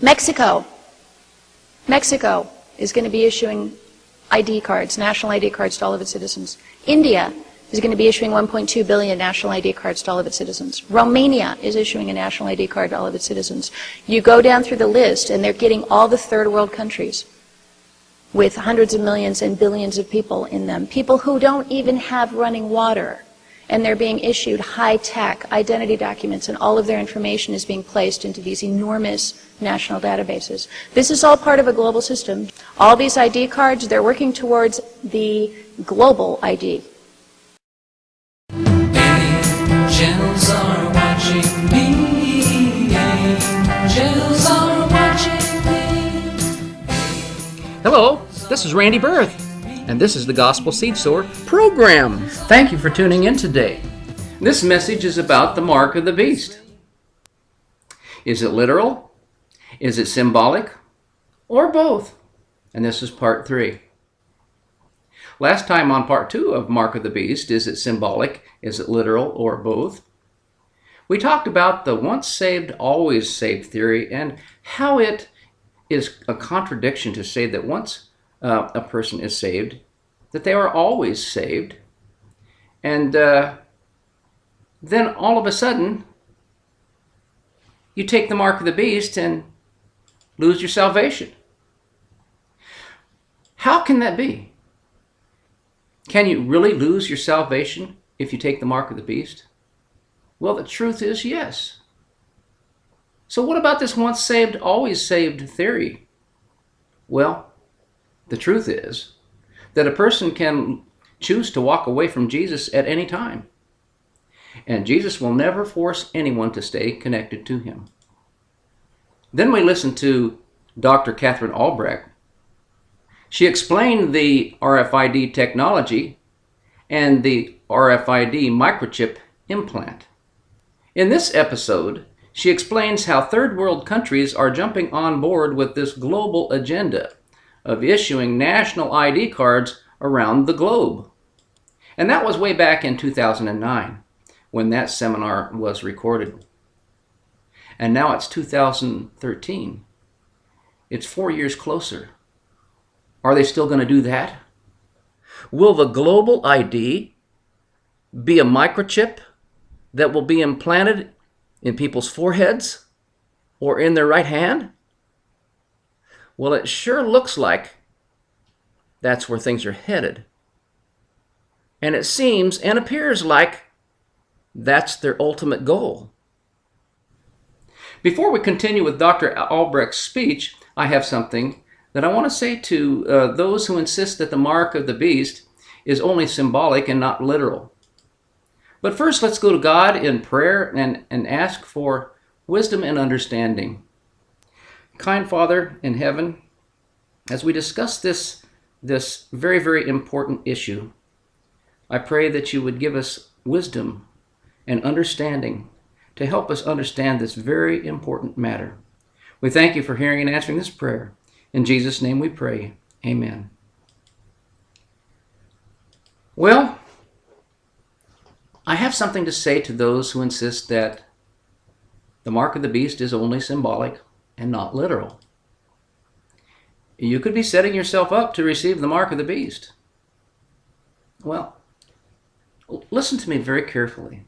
Mexico is going to be issuing ID cards, national ID cards to all of its citizens. India is going to be issuing 1.2 billion national ID cards to all of its citizens. Romania is issuing a national ID card to all of its citizens. You go down through the list and they're getting all the third world countries with hundreds of millions and billions of people in them. People who don't even have running water. And they're being issued high-tech identity documents, and all of their information is being placed into these enormous national databases. This is all part of a global system. All these ID cards, they're working towards the global ID. Angels are watching me. Angels are watching me. Hello, this is Randy Berth, and this is the Gospel Seed Sower program. Thank you for tuning in today. This message is about the mark of the beast. Is it literal? Is it symbolic? Or both? And this is part 3. Last time on part 2 of Mark of the Beast, is it symbolic? Is it literal? Or both? We talked about the once saved, always saved theory and how it is a contradiction to say that once a person is saved, that they are always saved, and then all of a sudden you take the mark of the beast and lose your salvation. How can that be? Can you really lose your salvation if you take the mark of the beast? Well, the truth is yes. So what about this once saved, always saved theory? Well, the truth is that a person can choose to walk away from Jesus at any time. And Jesus will never force anyone to stay connected to him. Then we listened to Dr. Catherine Albrecht. She explained the RFID technology and the RFID microchip implant. In this episode, she explains how third world countries are jumping on board with this global agenda of issuing national ID cards around the globe. And that was way back in 2009 when that seminar was recorded. And now it's 2013. It's 4 years closer. Are they still going to do that? Will the global ID be a microchip that will be implanted in people's foreheads or in their right hand? Well, it sure looks like that's where things are headed. And it seems and appears like that's their ultimate goal. Before we continue with Dr. Albrecht's speech, I have something that I want to say to those who insist that the mark of the beast is only symbolic and not literal. But first, let's go to God in prayer and ask for wisdom and understanding. Kind Father in heaven, as we discuss this very, very important issue, I pray that you would give us wisdom and understanding to help us understand this very important matter. We thank you for hearing and answering this prayer. In Jesus' name we pray. Amen. Well, I have something to say to those who insist that the mark of the beast is only symbolic and not literal. You could be setting yourself up to receive the mark of the beast. Well, listen to me very carefully.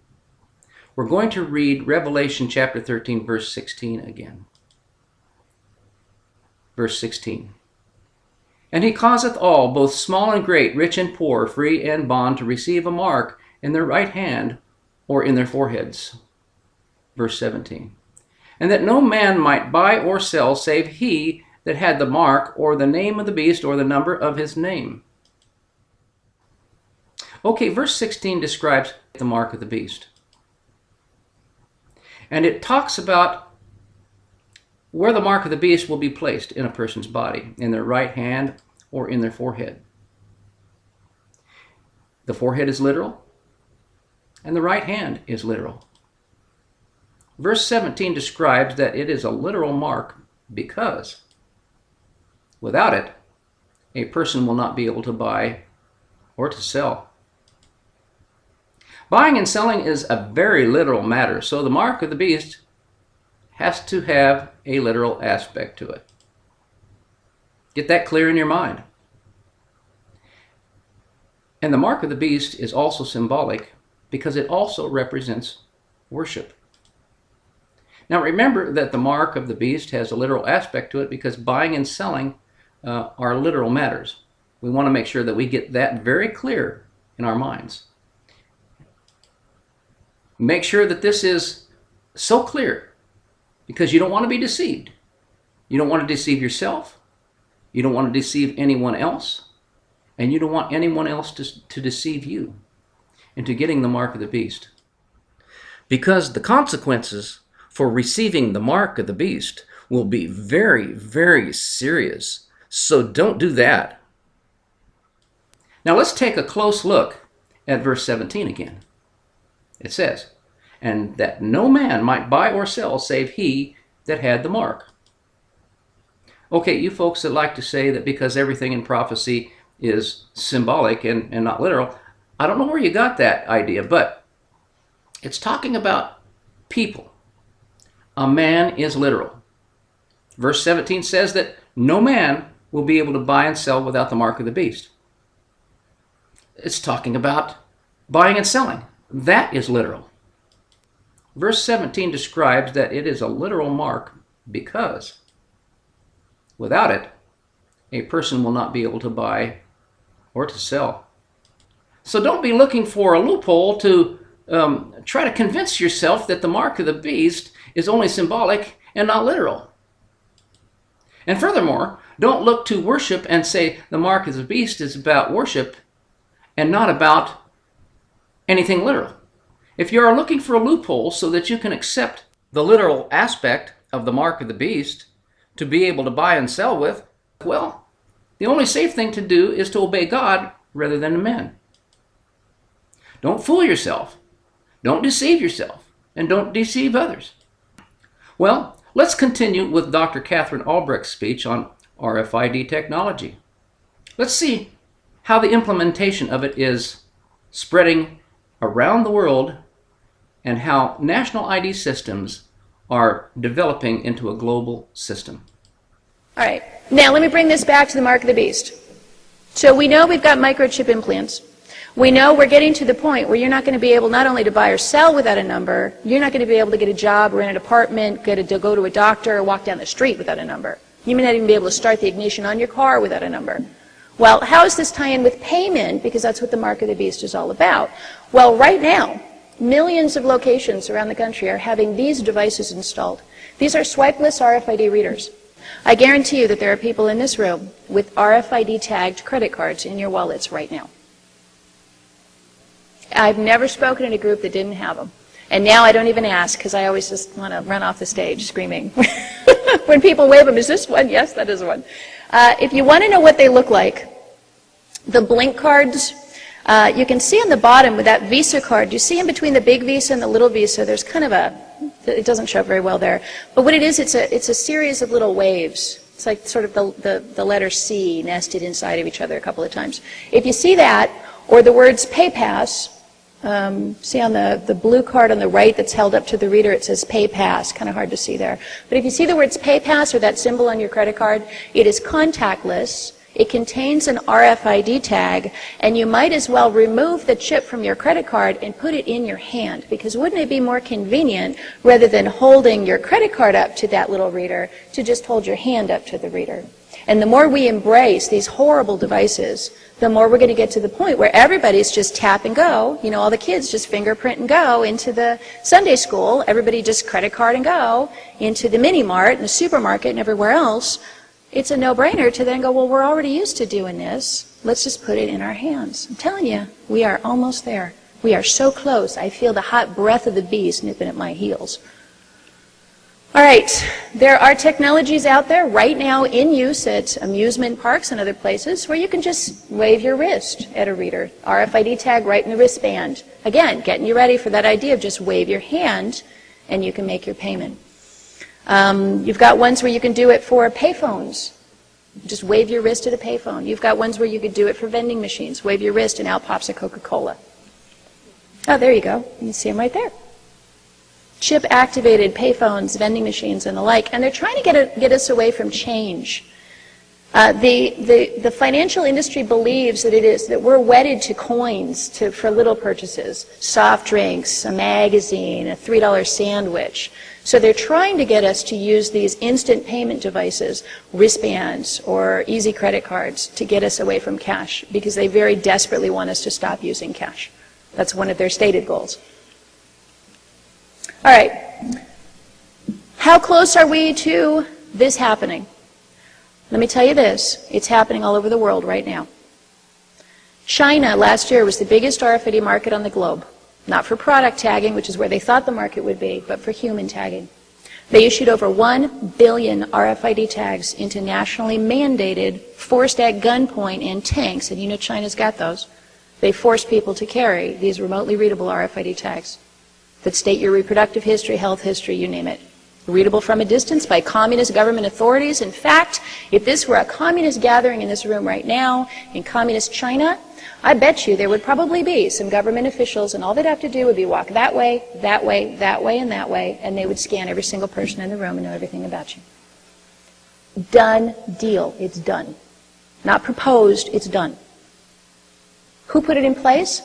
We're going to read Revelation chapter 13, verse 16 again. Verse 16. And he causeth all, both small and great, rich and poor, free and bond, to receive a mark in their right hand or in their foreheads. Verse 17. And that no man might buy or sell save he that had the mark or the name of the beast or the number of his name. Okay, verse 16 describes the mark of the beast. And it talks about where the mark of the beast will be placed in a person's body, in their right hand or in their forehead. The forehead is literal, and the right hand is literal. Verse 17 describes that it is a literal mark because without it, a person will not be able to buy or to sell. Buying and selling is a very literal matter, so the mark of the beast has to have a literal aspect to it. Get that clear in your mind. And the mark of the beast is also symbolic because it also represents worship. Now remember that the mark of the beast has a literal aspect to it because buying and selling are literal matters. We want to make sure that we get that very clear in our minds. Make sure that this is so clear because you don't want to be deceived. You don't want to deceive yourself. You don't want to deceive anyone else. And you don't want anyone else to deceive you into getting the mark of the beast. Because the consequences for receiving the mark of the beast will be very, very serious. So don't do that. Now let's take a close look at verse 17 again. It says, "And that no man might buy or sell save he that had the mark." Okay, you folks that like to say that because everything in prophecy is symbolic and not literal, I don't know where you got that idea, but it's talking about people. A man is literal. Verse 17 says that no man will be able to buy and sell without the mark of the beast. It's talking about buying and selling. That is literal. Verse 17 describes that it is a literal mark because without it, a person will not be able to buy or to sell. So don't be looking for a loophole to try to convince yourself that the mark of the beast is only symbolic and not literal. And furthermore, don't look to worship and say the mark of the beast is about worship and not about anything literal. If you are looking for a loophole so that you can accept the literal aspect of the mark of the beast to be able to buy and sell with, well, the only safe thing to do is to obey God rather than men. Don't fool yourself. Don't deceive yourself. And don't deceive others. Well, let's continue with Dr. Catherine Albrecht's speech on RFID technology. Let's see how the implementation of it is spreading around the world and how national ID systems are developing into a global system. All right, now let me bring this back to the mark of the beast. So we know we've got microchip implants. We know we're getting to the point where you're not going to be able not only to buy or sell without a number, you're not going to be able to get a job, rent an apartment, go to a doctor, or walk down the street without a number. You may not even be able to start the ignition on your car without a number. Well, how does this tie in with payment? Because that's what the mark of the beast is all about. Well, right now, millions of locations around the country are having these devices installed. These are swipeless RFID readers. I guarantee you that there are people in this room with RFID tagged credit cards in your wallets right now. I've never spoken in a group that didn't have them. And now I don't even ask because I always just want to run off the stage screaming. When people wave them, is this one? Yes, that is one. If you want to know what they look like, the blink cards, you can see on the bottom with that Visa card, you see in between the big Visa and the little Visa, there's kind of it doesn't show up very well there. But what it is, it's a series of little waves. It's like sort of the letter C nested inside of each other a couple of times. If you see that, or the words PayPass, see on the blue card on the right that's held up to the reader, it says PayPass, kind of hard to see there. But if you see the words PayPass or that symbol on your credit card, it is contactless. It contains an RFID tag, and you might as well remove the chip from your credit card and put it in your hand, because wouldn't it be more convenient, rather than holding your credit card up to that little reader, to just hold your hand up to the reader? And the more we embrace these horrible devices, the more we're going to get to the point where everybody's just tap and go. You know, all the kids just fingerprint and go into the Sunday school. Everybody just credit card and go into the mini mart and the supermarket and everywhere else. It's a no-brainer to then go, well, we're already used to doing this. Let's just put it in our hands. I'm telling you, we are almost there. We are so close. I feel the hot breath of the beast nipping at my heels. All right, there are technologies out there right now in use at amusement parks and other places where you can just wave your wrist at a reader. RFID tag right in the wristband. Again, getting you ready for that idea of just wave your hand and you can make your payment. You've got ones where you can do it for payphones. Just wave your wrist at a payphone. You've got ones where you could do it for vending machines. Wave your wrist and out pops a Coca-Cola. Oh, there you go. You can see them right there. chip-activated payphones, vending machines, and the like, and they're trying to get us away from change. The financial industry believes that we're wedded to coins for little purchases, soft drinks, a magazine, a $3 sandwich. So they're trying to get us to use these instant payment devices, wristbands or easy credit cards, to get us away from cash, because they very desperately want us to stop using cash. That's one of their stated goals. All right. How close are we to this happening? Let me tell you this. It's happening all over the world right now. China last year was the biggest RFID market on the globe. Not for product tagging, which is where they thought the market would be, but for human tagging. They issued over 1 billion RFID tags into nationally mandated, forced at gunpoint in tanks, and you know China's got those. They forced people to carry these remotely readable RFID tags that state your reproductive history, health history, you name it. Readable from a distance by communist government authorities. In fact, if this were a communist gathering in this room right now, in communist China, I bet you there would probably be some government officials, and all they'd have to do would be walk that way, that way, that way, and that way, and they would scan every single person in the room and know everything about you. Done deal. It's done. Not proposed, it's done. Who put it in place?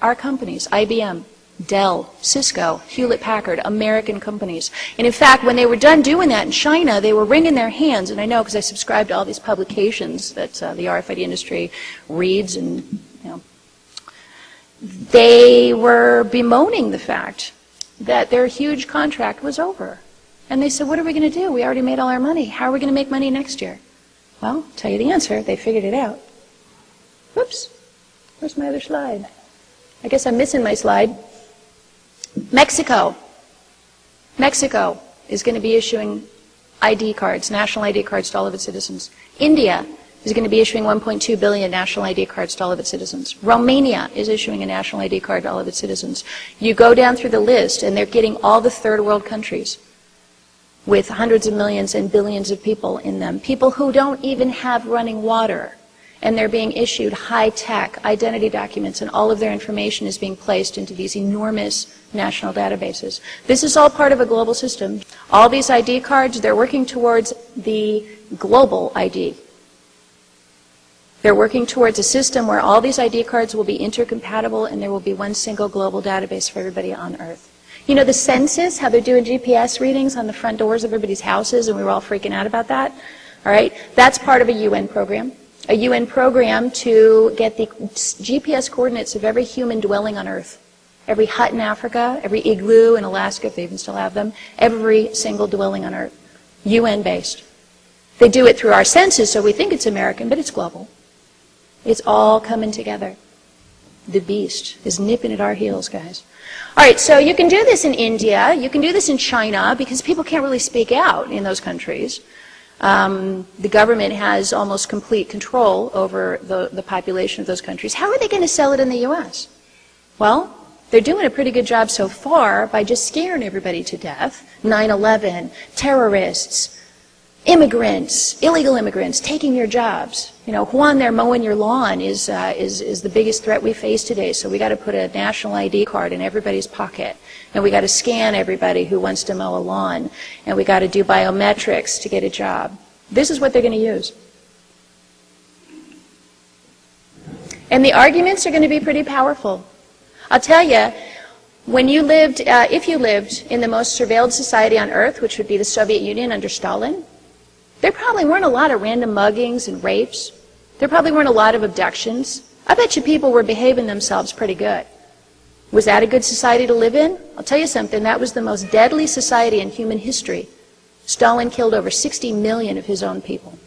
Our companies, IBM, Dell, Cisco, Hewlett-Packard, American companies. And in fact, when they were done doing that in China, they were wringing their hands, and I know because I subscribe to all these publications that the RFID industry reads, and you know, they were bemoaning the fact that their huge contract was over. And they said, what are we going to do? We already made all our money. How are we going to make money next year? Well, I'll tell you the answer. They figured it out. Whoops. Where's my other slide? I guess I'm missing my slide. Mexico. Mexico is going to be issuing ID cards, national ID cards to all of its citizens. India is going to be issuing 1.2 billion national ID cards to all of its citizens. Romania is issuing a national ID card to all of its citizens. You go down through the list, and they're getting all the third world countries with hundreds of millions and billions of people in them, people who don't even have running water. And they're being issued high-tech identity documents, and all of their information is being placed into these enormous national databases. This is all part of a global system. All these ID cards, they're working towards the global ID. They're working towards a system where all these ID cards will be intercompatible, and there will be one single global database for everybody on Earth. You know the census, how they're doing GPS readings on the front doors of everybody's houses, and we were all freaking out about that? All right, that's part of a UN program. A UN program to get the GPS coordinates of every human dwelling on Earth. Every hut in Africa, every igloo in Alaska, if they even still have them, every single dwelling on Earth. UN-based. They do it through our census, so we think it's American, but it's global. It's all coming together. The beast is nipping at our heels, guys. All right, so you can do this in India, you can do this in China, because people can't really speak out in those countries. The government has almost complete control over the population of those countries. How are they going to sell it in the U.S.? Well, they're doing a pretty good job so far by just scaring everybody to death. 9/11, terrorists, immigrants, illegal immigrants taking your jobs. You know, Juan there mowing your lawn is the biggest threat we face today. So we got to put a national ID card in everybody's pocket. And we got to scan everybody who wants to mow a lawn. And we got to do biometrics to get a job. This is what they're going to use. And the arguments are going to be pretty powerful. I'll tell you, when you lived, if you lived in the most surveilled society on Earth, which would be the Soviet Union under Stalin, there probably weren't a lot of random muggings and rapes. There probably weren't a lot of abductions. I bet you people were behaving themselves pretty good. Was that a good society to live in? I'll tell you something, that was the most deadly society in human history. Stalin killed over 60 million of his own people.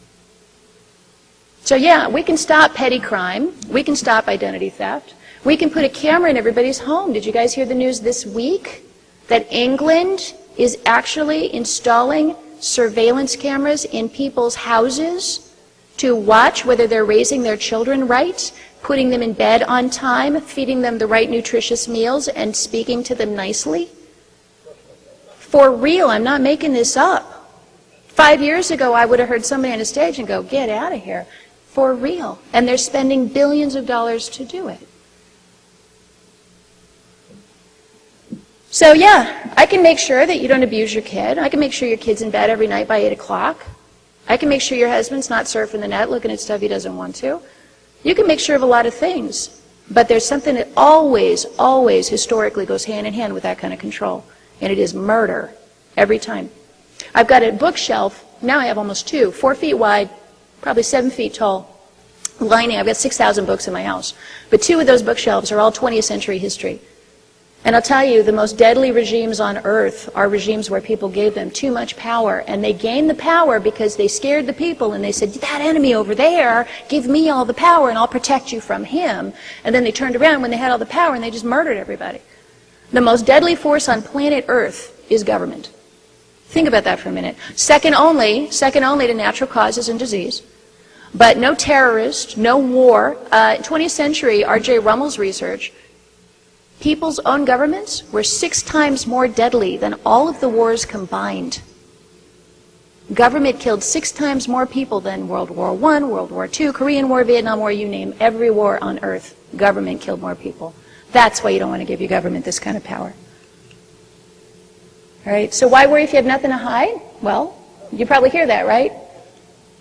So yeah, we can stop petty crime. We can stop identity theft. We can put a camera in everybody's home. Did you guys hear the news this week that England is actually installing surveillance cameras in people's houses to watch whether they're raising their children right, putting them in bed on time, feeding them the right nutritious meals, and speaking to them nicely? For real, I'm not making this up. 5 years ago, I would have heard somebody on a stage and go, get out of here. For real. And they're spending billions of dollars to do it. So yeah, I can make sure that you don't abuse your kid. I can make sure your kid's in bed every night by 8 o'clock. I can make sure your husband's not surfing the net looking at stuff he doesn't want to. You can make sure of a lot of things. But there's something that always, always historically goes hand in hand with that kind of control. And it is murder. Every time. I've got a bookshelf. Now I have almost 2. 4 feet wide, probably 7 feet tall. Lining. I've got 6,000 books in my house. But 2 of those bookshelves are all 20th century history. And I'll tell you, the most deadly regimes on earth are regimes where people gave them too much power. And they gained the power because they scared the people and they said, that enemy over there, give me all the power and I'll protect you from him. And then they turned around when they had all the power and they just murdered everybody. The most deadly force on planet Earth is government. Think about that for a minute. Second only to natural causes and disease. But no terrorist, no war. 20th century, R.J. Rummel's research, people's own governments were 6 times more deadly than all of the wars combined. Government killed 6 times more people than World War I, World War II, Korean War, Vietnam War, you name every war on earth. Government killed more people. That's why you don't want to give your government this kind of power. All right, so why worry if you have nothing to hide? Well, you probably hear that, right?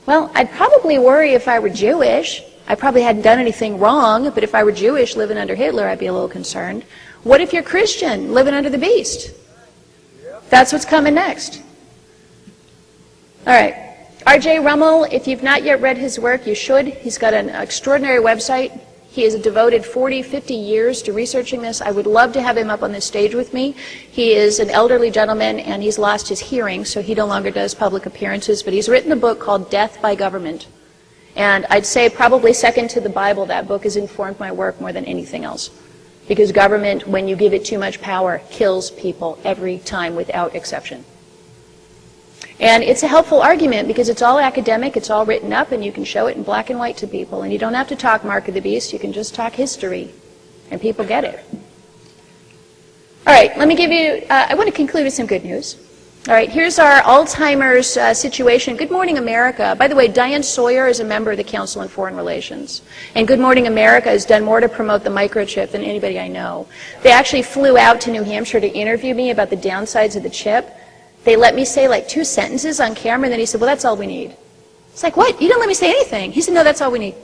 Well, I'd probably worry if I were Jewish. I probably hadn't done anything wrong, but if I were Jewish living under Hitler, I'd be a little concerned. What if you're Christian living under the beast? That's what's coming next. All right. R.J. Rummel, if you've not yet read his work, you should. He's got an extraordinary website. He has devoted 40, 50 years to researching this. I would love to have him up on this stage with me. He is an elderly gentleman, and he's lost his hearing, so he no longer does public appearances, but he's written a book called Death by Government. And I'd say probably second to the Bible, that book has informed my work more than anything else. Because government, when you give it too much power, kills people every time without exception. And it's a helpful argument because it's all academic, it's all written up, and you can show it in black and white to people. And you don't have to talk Mark of the Beast, you can just talk history, and people get it. All right, let me give you, I want to conclude with some good news. All right, here's our Alzheimer's situation. Good Morning America. By the way, Diane Sawyer is a member of the Council on Foreign Relations. And Good Morning America has done more to promote the microchip than anybody I know. They actually flew out to New Hampshire to interview me about the downsides of the chip. They let me say like 2 sentences on camera, and then he said, well, that's all we need. It's like, what? You didn't let me say anything. He said, no, that's all we need.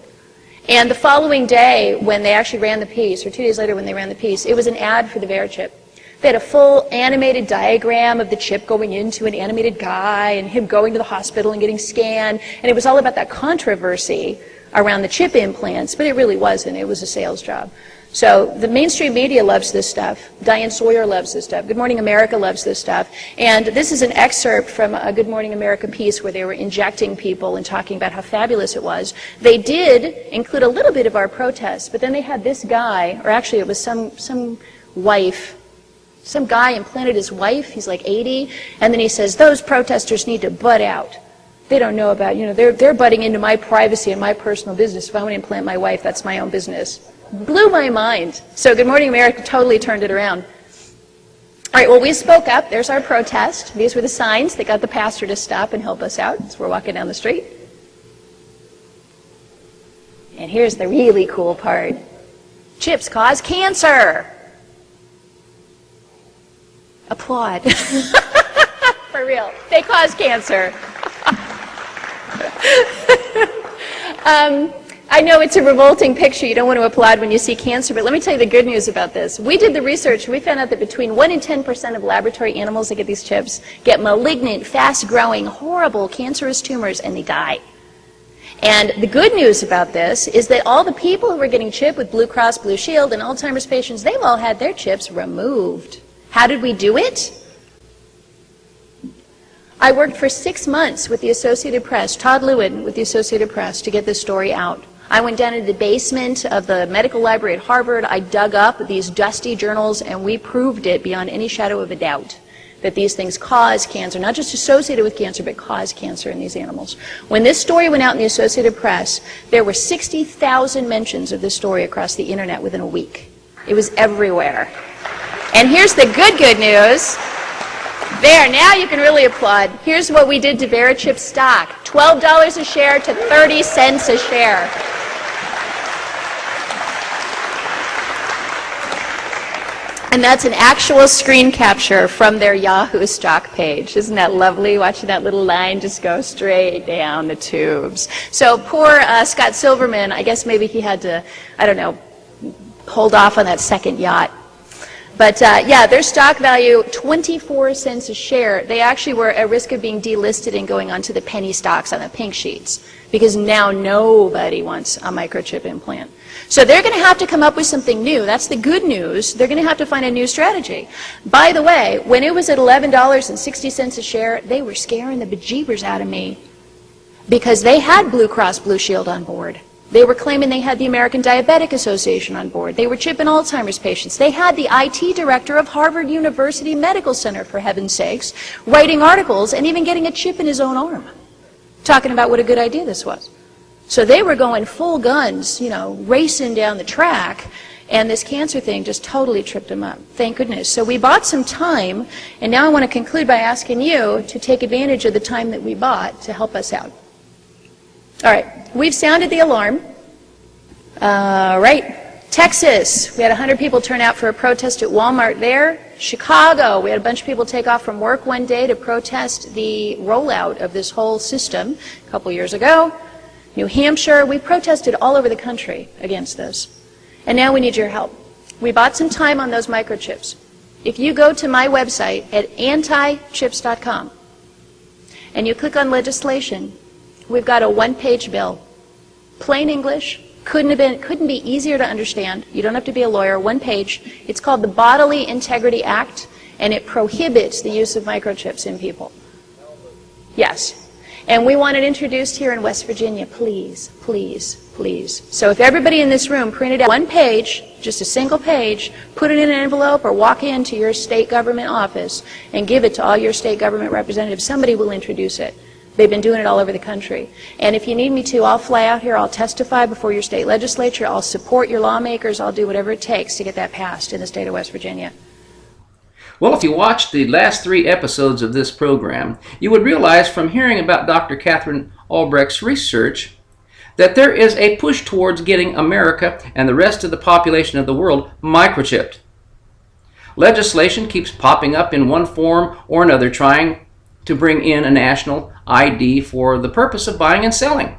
And the following day, when they actually ran the piece, or 2 days later when they ran the piece, it was an ad for the Vera chip. They had a full animated diagram of the chip going into an animated guy and him going to the hospital and getting scanned. And it was all about that controversy around the chip implants, but it really wasn't. It was a sales job. So the mainstream media loves this stuff. Diane Sawyer loves this stuff. Good Morning America loves this stuff. And this is an excerpt from a Good Morning America piece where they were injecting people and talking about how fabulous it was. They did include a little bit of our protests, but then they had this guy, or actually it was some wife, some guy implanted his wife, he's like 80, and then he says, those protesters need to butt out. They don't know about, they're butting into my privacy and my personal business. If I want to implant my wife, that's my own business. Blew my mind. So Good Morning America totally turned it around. All right, well, we spoke up. There's our protest. These were the signs that got the pastor to stop and help us out as we're walking down the street. And here's the really cool part. Chips cause cancer. Applaud. For real. They cause cancer. I know it's a revolting picture. You don't want to applaud when you see cancer, but let me tell you the good news about this. We did the research. We found out that between 1 and 10% of laboratory animals that get these chips get malignant, fast-growing, horrible, cancerous tumors, and they die. And the good news about this is that all the people who were getting chipped with Blue Cross Blue Shield and Alzheimer's patients, they've all had their chips removed. How did we do it? I worked for 6 months with the Associated Press, Todd Lewin with the Associated Press, to get this story out. I went down into the basement of the medical library at Harvard. I dug up these dusty journals, and we proved it beyond any shadow of a doubt that these things cause cancer, not just associated with cancer, but cause cancer in these animals. When this story went out in the Associated Press, there were 60,000 mentions of this story across the internet within a week. It was everywhere. And here's the good news. There, now you can really applaud. Here's what we did to Verichip stock. $12 a share to 30 cents a share. And that's an actual screen capture from their Yahoo stock page. Isn't that lovely, watching that little line just go straight down the tubes? So poor Scott Silverman, I guess maybe he had to, I don't know, hold off on that second yacht. But yeah, their stock value, 24 cents a share. They actually were at risk of being delisted and going onto the penny stocks on the pink sheets, because now nobody wants a microchip implant. So they're going to have to come up with something new. That's the good news. They're going to have to find a new strategy. By the way, when it was at $11.60 a share, they were scaring the bejeebers out of me because they had Blue Cross Blue Shield on board. They were claiming they had the American Diabetic Association on board. They were chipping Alzheimer's patients. They had the IT director of Harvard University Medical Center, for heaven's sakes, writing articles and even getting a chip in his own arm, talking about what a good idea this was. So they were going full guns, you know, racing down the track, and this cancer thing just totally tripped them up. Thank goodness. So we bought some time, and now I want to conclude by asking you to take advantage of the time that we bought to help us out. All right, we've sounded the alarm. Right, Texas, we had 100 people turn out for a protest at Walmart there. Chicago, we had a bunch of people take off from work one day to protest the rollout of this whole system a couple years ago. New Hampshire, we protested all over the country against this. And now we need your help. We bought some time on those microchips. If you go to my website at antichips.com and you click on legislation, we've got a one-page bill. Plain English, couldn't be easier to understand. You don't have to be a lawyer, one page. It's called the Bodily Integrity Act, and it prohibits the use of microchips in people. Yes. And we want it introduced here in West Virginia, please, please, please. So if everybody in this room printed out one page, just a single page, put it in an envelope or walk into your state government office and give it to all your state government representatives, somebody will introduce it. They've been doing it all over the country. And if you need me to, I'll fly out here, I'll testify before your state legislature, I'll support your lawmakers, I'll do whatever it takes to get that passed in the state of West Virginia. Well, if you watched the last 3 episodes of this program, you would realize from hearing about Dr. Catherine Albrecht's research that there is a push towards getting America and the rest of the population of the world microchipped. Legislation keeps popping up in one form or another trying to bring in a national ID for the purpose of buying and selling,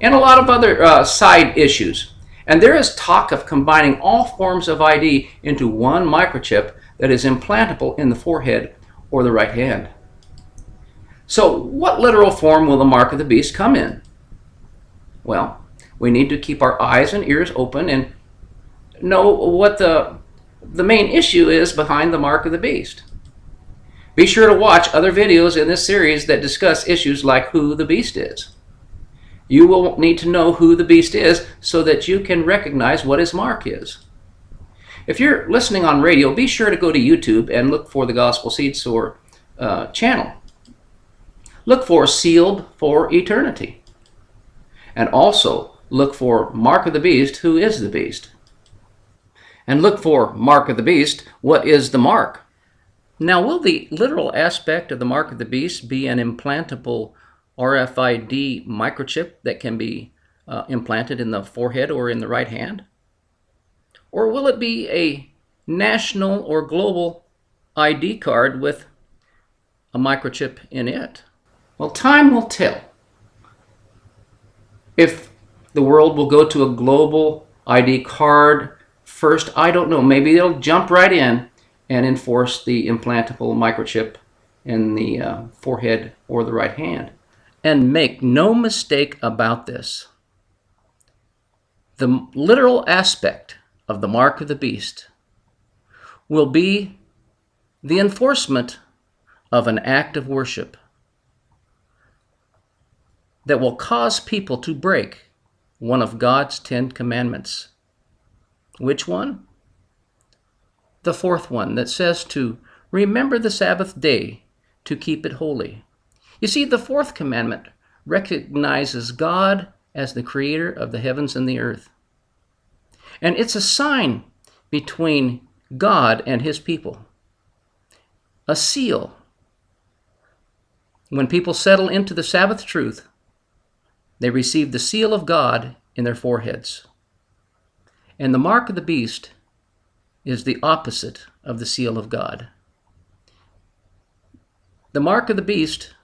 and a lot of other side issues. And there is talk of combining all forms of ID into one microchip that is implantable in the forehead or the right hand. So what literal form will the mark of the beast come in? Well, we need to keep our eyes and ears open and know what the main issue is behind the mark of the beast. Be sure to watch other videos in this series that discuss issues like who the beast is. You will need to know who the beast is so that you can recognize what his mark is. If you're listening on radio, be sure to go to YouTube and look for the Gospel Seed Sower channel. Look for Sealed for Eternity. And also look for Mark of the Beast, who is the beast. And look for Mark of the Beast, what is the mark? Now, will the literal aspect of the mark of the beast be an implantable RFID microchip that can be implanted in the forehead or in the right hand? Or will it be a national or global ID card with a microchip in it? Well, time will tell. If the world will go to a global ID card first, I don't know. Maybe it'll jump right in and enforce the implantable microchip in the forehead or the right hand. And make no mistake about this. The literal aspect of the mark of the beast will be the enforcement of an act of worship that will cause people to break one of God's 10 commandments. Which one? The 4th one that says to remember the Sabbath day to keep it holy. You see, the 4th commandment recognizes God as the creator of the heavens and the earth. And it's a sign between God and his people. A seal. When people settle into the Sabbath truth, they receive the seal of God in their foreheads. And the mark of the beast is the opposite of the seal of God. The mark of the beast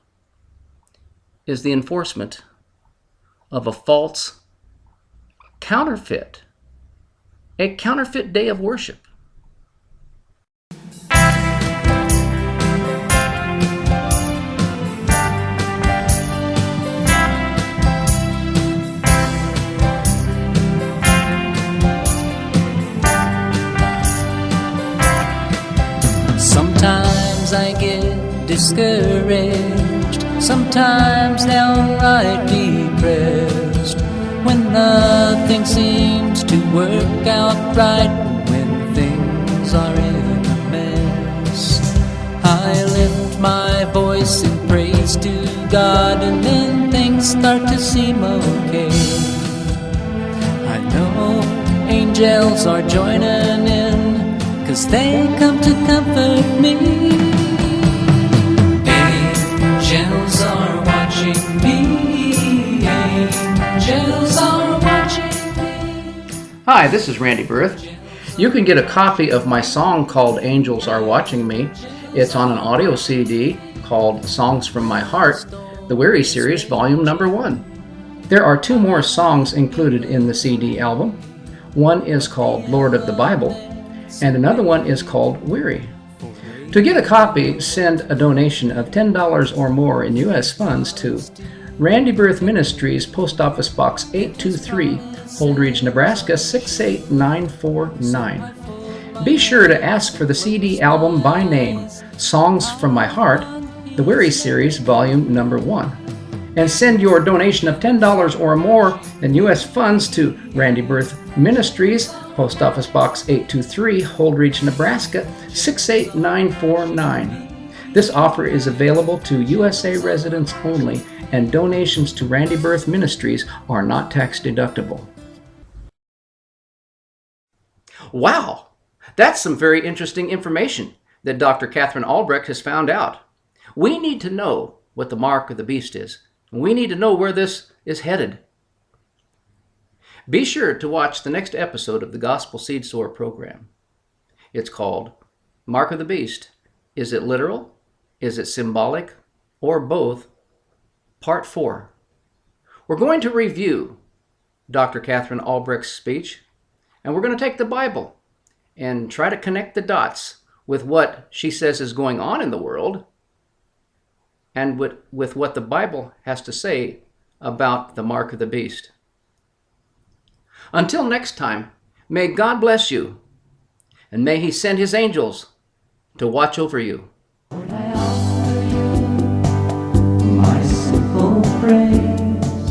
is the enforcement of a false counterfeit, a counterfeit day of worship. Sometimes I get discouraged, sometimes downright depressed, when nothing seems to work out right, when things are in a mess. I lift my voice in praise to God, and then things start to seem okay. I know angels are joining in, 'cause they come to comfort me. Angels are watching me. Angels are watching me. Hi, this is Randy Berth. You can get a copy of my song called Angels Are Watching Me. It's on an audio CD called Songs from My Heart, the Weary Series, Volume Number 1. There are 2 more songs included in the CD album. One is called Lord of the Bible, and another one is called Weary. To get a copy, send a donation of $10 or more in U.S. funds to Randy Berth Ministries, Post Office Box 823, Holdridge, Nebraska 68949. Be sure to ask for the CD album by name, Songs from My Heart, the Weary Series, Volume Number 1. And send your donation of $10 or more in U.S. funds to Randy Berth Ministries, Post Office Box 823, Holdridge, Nebraska 68949. This offer is available to USA residents only, and donations to Randy Berth Ministries are not tax deductible. Wow, that's some very interesting information that Dr. Catherine Albrecht has found out. We need to know what the mark of the beast is. We need to know where this is headed. Be sure to watch the next episode of the Gospel Seed Sower program. It's called Mark of the Beast. Is it literal? Is it symbolic? Or both? Part 4. We're going to review Dr. Catherine Albrecht's speech, and we're going to take the Bible and try to connect the dots with what she says is going on in the world and with what the Bible has to say about the mark of the beast. Until next time, may God bless you, and may He send His angels to watch over you. I offer you my simple praise,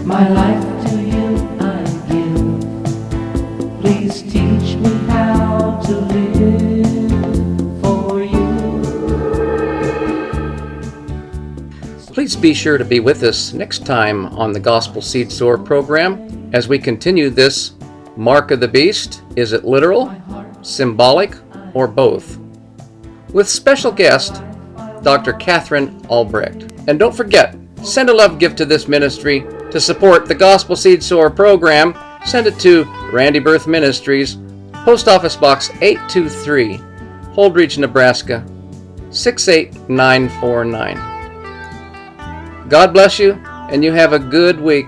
my life to you I give. Please teach me how to live for you. Please be sure to be with us next time on the Gospel Seed Sower program as we continue this Mark of the Beast. Is it literal, symbolic, or both? With special guest, Dr. Catherine Albrecht. And don't forget, send a love gift to this ministry to support the Gospel Seed Sower program. Send it to Randy Berth Ministries, Post Office Box 823, Holdridge, Nebraska 68949. God bless you, and you have a good week.